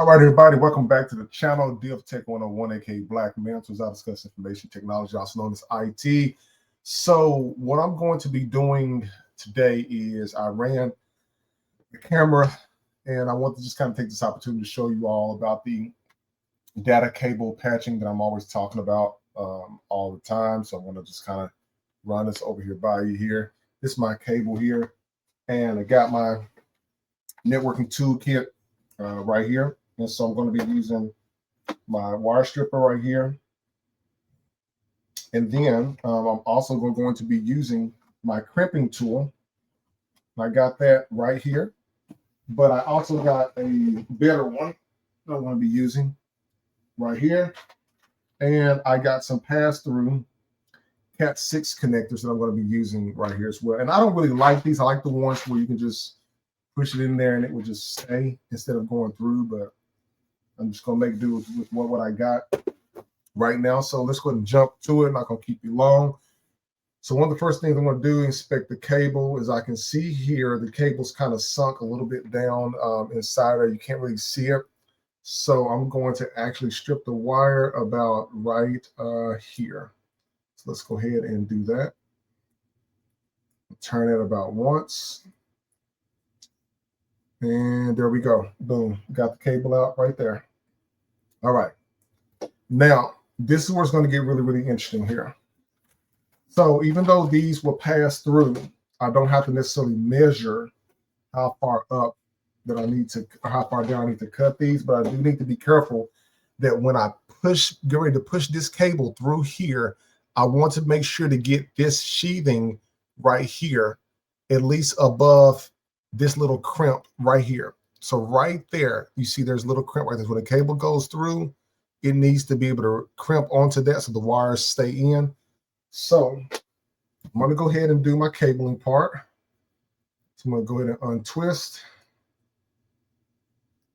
All right, everybody, welcome back to the channel. Div Tech 101, aka Black Mentors. I discuss information technology, also known as IT. So what I'm going to be doing today is I ran the camera and I want to just kind of take this opportunity to show you all about the data cable patching that I'm always talking about all the time. So I'm going to just kind of run this over here by you here. This is my cable here, and I got my networking toolkit right here. And so I'm going to be using my wire stripper right here. And then I'm also going to be using my crimping tool. I got that right here. But I also got a better one that I'm going to be using right here. And I got some pass-through Cat 6 connectors that I'm going to be using right here as well. And I don't really like these. I like the ones where you can just push it in there and it will just stay instead of going through. But I'm just going to make do with what I got right now. So let's go ahead and jump to it. I'm not going to keep you long. So one of the first things I'm going to do, inspect the cable. As I can see here, the cable's kind of sunk a little bit down inside there. You can't really see it. So I'm going to actually strip the wire about right here. So let's go ahead and do that. Turn it about once. And there we go. Boom. Got the cable out right there. All right. Now, this is where it's going to get really, really interesting here. So even though these will pass through, I don't have to necessarily measure how far up that I need to, or how far down I need to cut these, but I do need to be careful that when I get ready to push this cable through here, I want to make sure to get this sheathing right here, at least above this little crimp right here. So right there, you see there's a little crimp right there. When the cable goes through, it needs to be able to crimp onto that so the wires stay in. So I'm going to go ahead and do my cabling part. So I'm going to go ahead and untwist.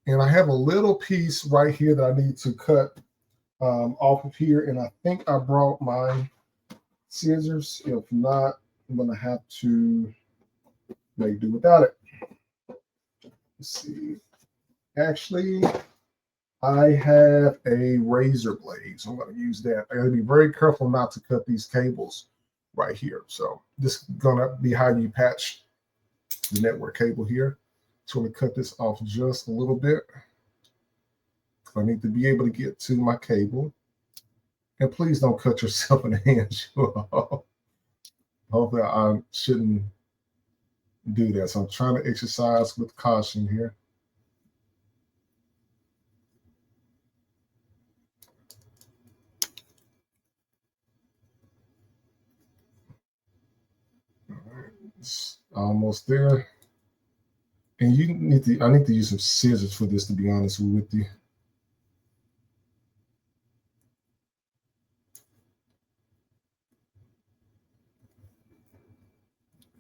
And I have a little piece right here that I need to cut off of here. And I think I brought my scissors. If not, I'm going to have to make do without it. Let's see. Actually, I have a razor blade, so I'm going to use that. I got to be very careful not to cut these cables right here. So this is going to be how you patch the network cable here. So I'm going to cut this off just a little bit. I need to be able to get to my cable. And please don't cut yourself in the hands. Hopefully I shouldn't do that. So I'm trying to exercise with caution here. It's almost there. And I need to use some scissors for this, to be honest with you.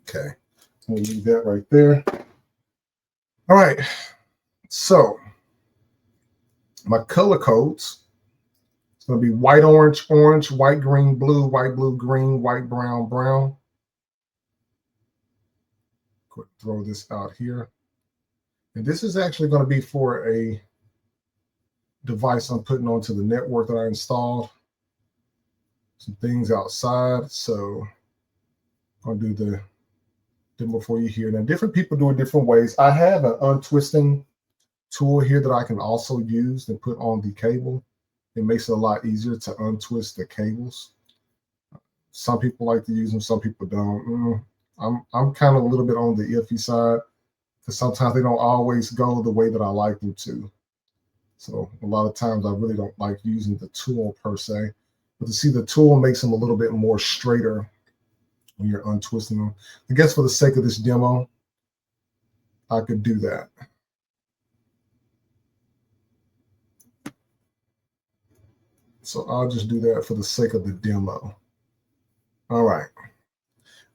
Okay, we'll leave that right there. All right, so my color codes, it's going to be white, orange, orange, white, green, blue, green, white, brown, brown. Quick, throw this out here. And this is actually going to be for a device I'm putting onto the network that I installed. Some things outside. So I'll do the demo for you here. Now, different people do it different ways. I have an untwisting tool here that I can also use and put on the cable. It makes it a lot easier to untwist the cables. Some people like to use them, some people don't. I'm kind of a little bit on the iffy side because sometimes they don't always go the way that I like them to. So a lot of times I really don't like using the tool per se. But to see, the tool makes them a little bit more straighter when you're untwisting them. I guess for the sake of this demo, I could do that. So I'll just do that for the sake of the demo. All right.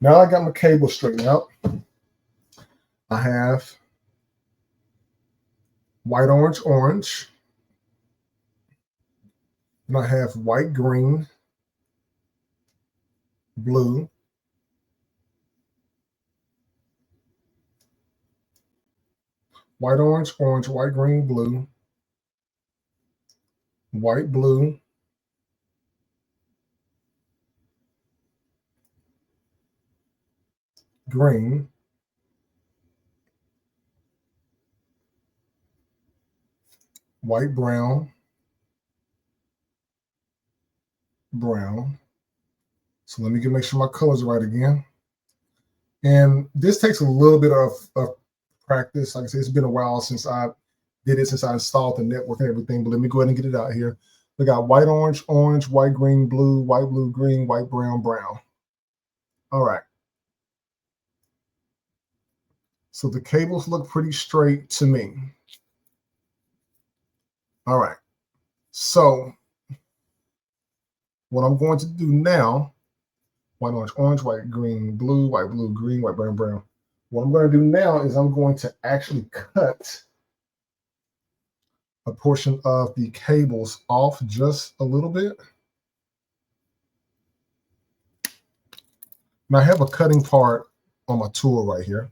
Now I got my cable straightened out. I have white, orange, orange. And I have white, green, blue, white, orange, orange, white, green, blue, white, blue, green, white, brown, brown. So let me make sure my colors are right again. And this takes a little bit of practice. Like I said, it's been a while since I did it, since I installed the network and everything. But let me go ahead and get it out here. We got white, orange, orange, white, green, blue, green, white, brown, brown. All right. So the cables look pretty straight to me. All right. So what I'm going to do now, white, orange, orange, white, green, blue, green, white, brown, brown. What I'm going to do now is I'm going to actually cut a portion of the cables off just a little bit. And I have a cutting part on my tool right here.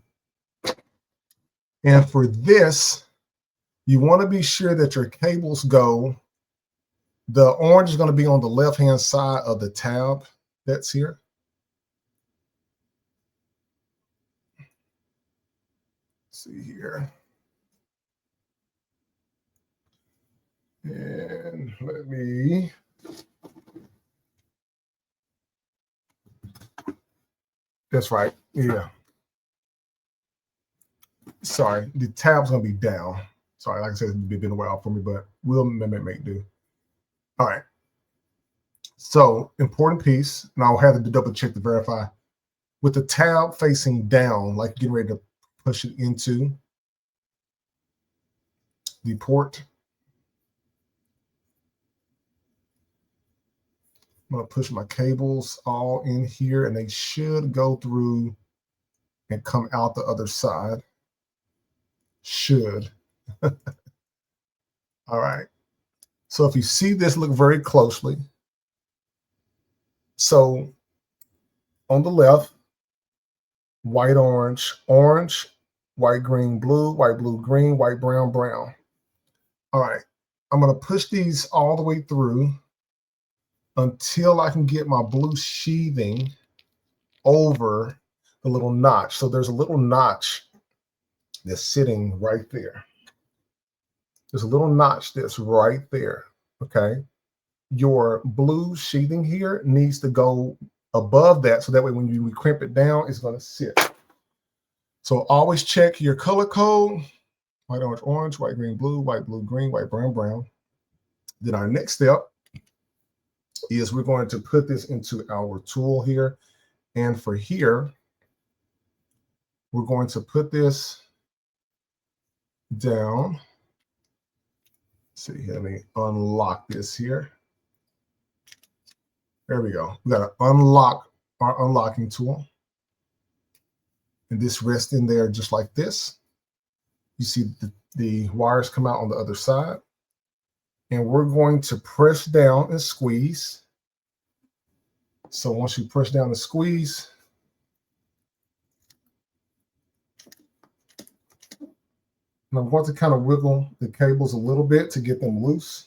And for this, you want to be sure that your cables go, the orange is going to be on the left-hand side of the tab that's here. Let's see here. And let me, that's right, yeah. Sorry, the tab's gonna be down. Sorry, like I said, it's been a while for me, but we'll make do. All right. So important piece, and I'll have to double check to verify. With the tab facing down, like getting ready to push it into the port. I'm gonna push my cables all in here, and they should go through and come out the other side. Should. All right. So if you see this, look very closely. So on the left, white, orange, orange, white, green, blue, green, white, brown, brown. All right. I'm going to push these all the way through until I can get my blue sheathing over the little notch. So there's a little notch that's sitting right there. There's a little notch that's right there, okay? Your blue sheathing here needs to go above that, so that way when you crimp it down, it's gonna sit. So always check your color code, white, orange, orange, white, green, blue, green, white, brown, brown. Then our next step is we're going to put this into our tool here. And for here, we're going to put this down. Let's see, let me unlock this here. There we go. We got to unlock our unlocking tool. And this rests in there just like this. You see the wires come out on the other side. And we're going to press down and squeeze. So once you press down and squeeze, and I'm going to kind of wiggle the cables a little bit to get them loose.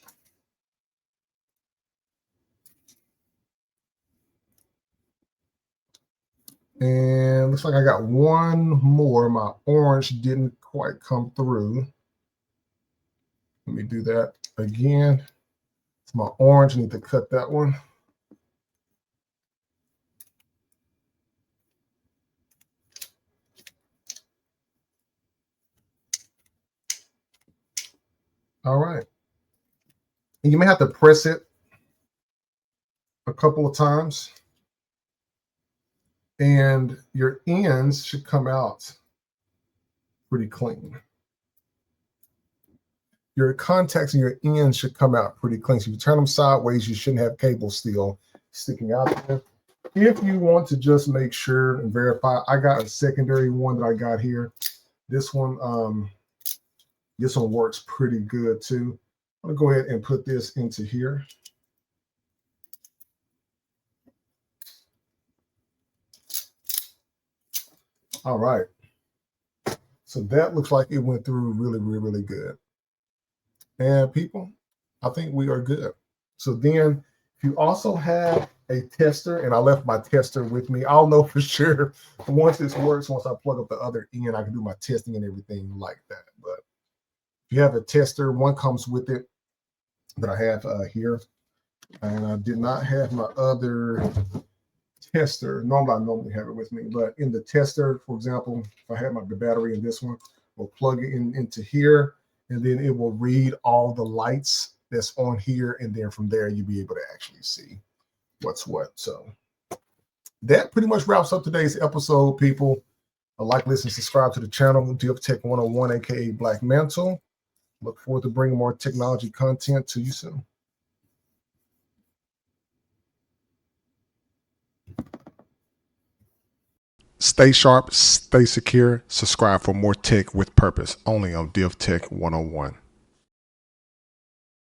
And looks like I got one more. My orange didn't quite come through. Let me do that again. It's my orange. I need to cut that one. All right. And you may have to press it a couple of times. And your ends should come out pretty clean. Your contacts and your ends should come out pretty clean. So if you turn them sideways, you shouldn't have cables still sticking out there. If you want to just make sure and verify, I got a secondary one that I got here. This one works pretty good too. I'm gonna go ahead and put this into here. All right. So that looks like it went through really, really, really good. And people, I think we are good. So then if you also have a tester, and I left my tester with me, I'll know for sure once this works, once I plug up the other end, I can do my testing and everything like that. But if you have a tester, one comes with it that I have here. And I did not have my other tester. I normally have it with me, but in the tester, for example, if I have the battery in this one, we'll plug it into here, and then it will read all the lights that's on here, and then from there you'll be able to actually see what's what. So that pretty much wraps up today's episode, people. Like, listen, subscribe to the channel, DiffTech 101, aka Black Mantle. Look forward to bringing more technology content to you soon. Stay sharp, stay secure, subscribe for more tech with purpose, only on DiffTech 101.